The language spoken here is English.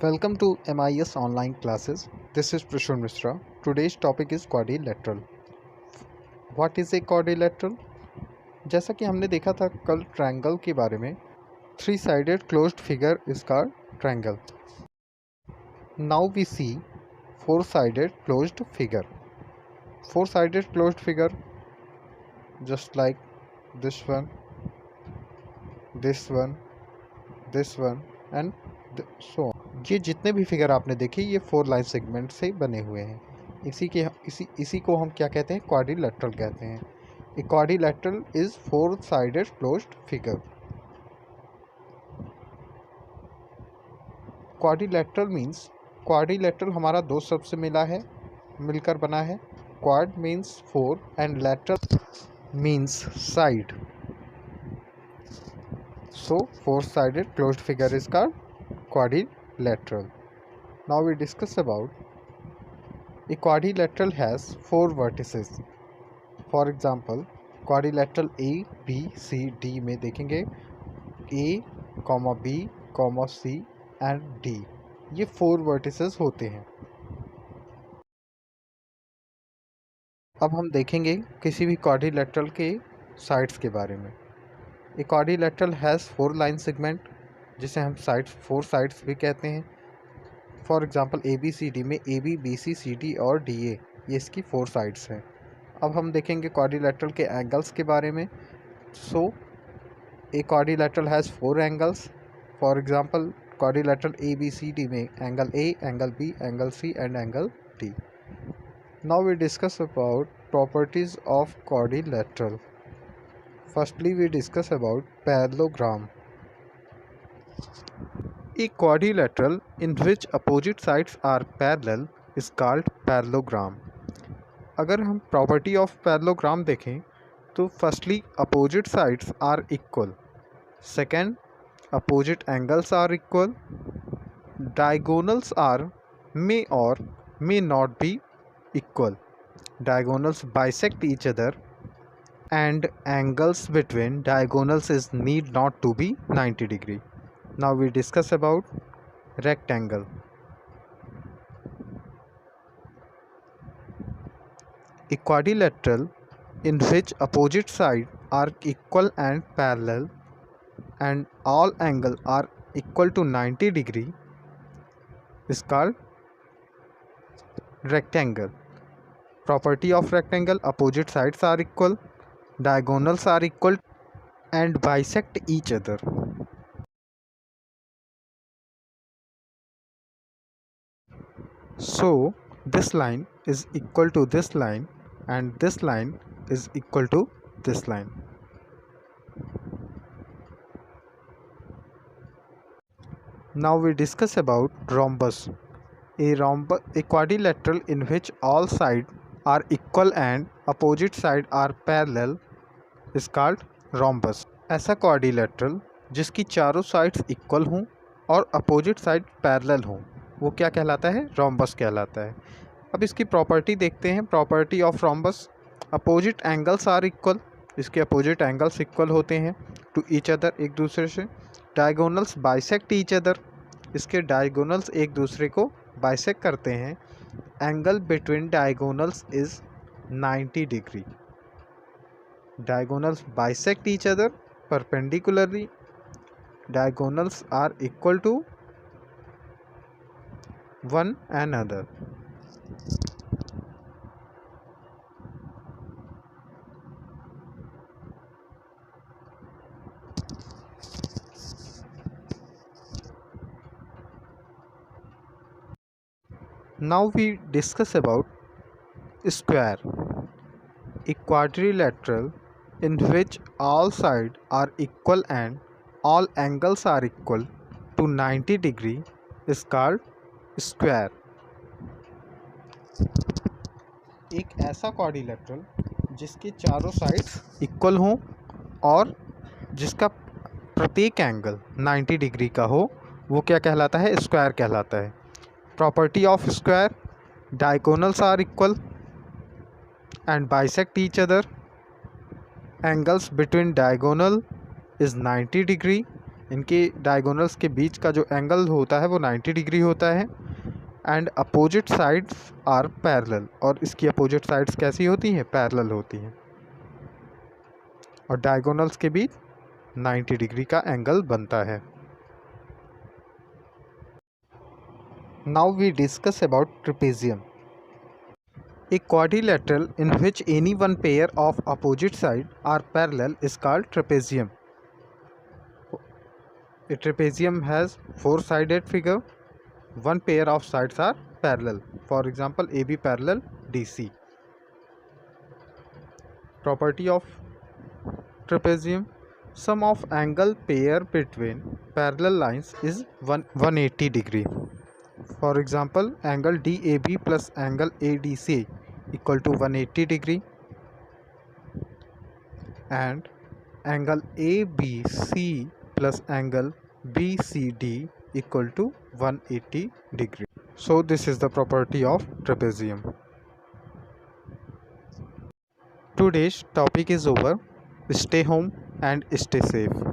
Welcome to MIS online classes. This is Prashur Mishra. Today's topic is quadrilateral. What is a quadrilateral? जैसा कि हमने देखा था कल ट्रायंगल के बारे में, three sided closed figure is called triangle. Now we see four sided closed figure. Four sided closed figure just like this one, this one, this one and so on. ये जितने भी फिगर आपने देखे ये four line segment से बने हुए हैं. इसी को हम क्या कहते हैं? क्वाड्रिलेटरल कहते हैं. A quadrilateral is four sided closed figure. Quadrilateral means, quadrilateral हमारा दो शब्द से मिलकर बना है. Quad means four and lateral means side. So four-sided closed figure is called quadrilateral. Now we discuss about a quadrilateral has four vertices. For example, quadrilateral A, B, C, D में देखेंगे A, B, C and D. ये four vertices होते हैं. अब हम देखेंगे किसी भी quadrilateral के sides के बारे में. A quadrilateral has four line segment जिसे हम फोर साइड्स भी कहते हैं. फॉर एग्जांपल ABCD में AB, BC, CD और DA ये इसकी फोर साइड्स हैं. अब हम देखेंगे क्वाड्रिलेटरल के एंगल्स के बारे में. So a quadrilateral has four angles. For example quadrilateral ABCD में angle A, angle B, angle C and angle D. Now we discuss about properties of quadrilateral. Firstly, we discuss about parallelogram. A quadrilateral in which opposite sides are parallel is called parallelogram. अगर हम property of parallelogram देखें तो firstly opposite sides are equal. Second, opposite angles are equal. Diagonals are may or may not be equal. Diagonals bisect each other. And angles between diagonals is need not to be 90 degree. Now we discuss about rectangle. A quadrilateral in which opposite sides are equal and parallel and all angles are equal to 90 degree is called rectangle. Property of rectangle: opposite sides are equal, diagonals are equal and bisect each other. So this line is equal to this line and this line is equal to this line. Now we discuss about rhombus. A quadrilateral in which all sides are equal and opposite sides are parallel is called rhombus. ऐसा quadrilateral जिसकी चारों sides equal हों और opposite side parallel हों वो क्या कहलाता है? रोम्बस कहलाता है. अब इसकी प्रॉपर्टी देखते हैं. Property of rhombus: opposite angles are equal. इसके अपोजिट एंगल्स इक्वल होते हैं टू ईच अदर, एक दूसरे से. Diagonals bisect each other. इसके डायगोनल्स एक दूसरे को बाइसेक्ट करते हैं. Angle between diagonals is 90 degree. Diagonals bisect each other perpendicularly. Diagonals are equal to one another. Now we discuss about square. A quadrilateral in which all sides are equal and all angles are equal to 90 degree is called square. एक ऐसा quadrilateral जिसके चारों sides equal हों और जिसका प्रत्येक angle 90 degree का हो वो क्या कहलाता है? स्क्वायर कहलाता है. Property of square: diagonals are equal and bisect each other. Angles between diagonal is 90 degree इनके डायगोनल्स के बीच का जो एंगल होता है वो 90 डिग्री होता है। And opposite sides are parallel, और इसकी अपोजिट साइड्स कैसी होती हैं? पैरेलल होती हैं, और डायगोनल्स के बीच 90 डिग्री का एंगल बनता है। Now we discuss about trapezium. A quadrilateral in which any one pair of opposite sides are parallel is called trapezium. A trapezium has four-sided figure. One pair of sides are parallel. For example, AB parallel DC. Property of trapezium: sum of angle pair between parallel lines is 180 degree. For example, angle DAB plus angle ADC equal to 180 degree, and angle ABC plus angle BCD equal to 180 degree. So this is the property of trapezium. Today's topic is over. Stay home and stay safe.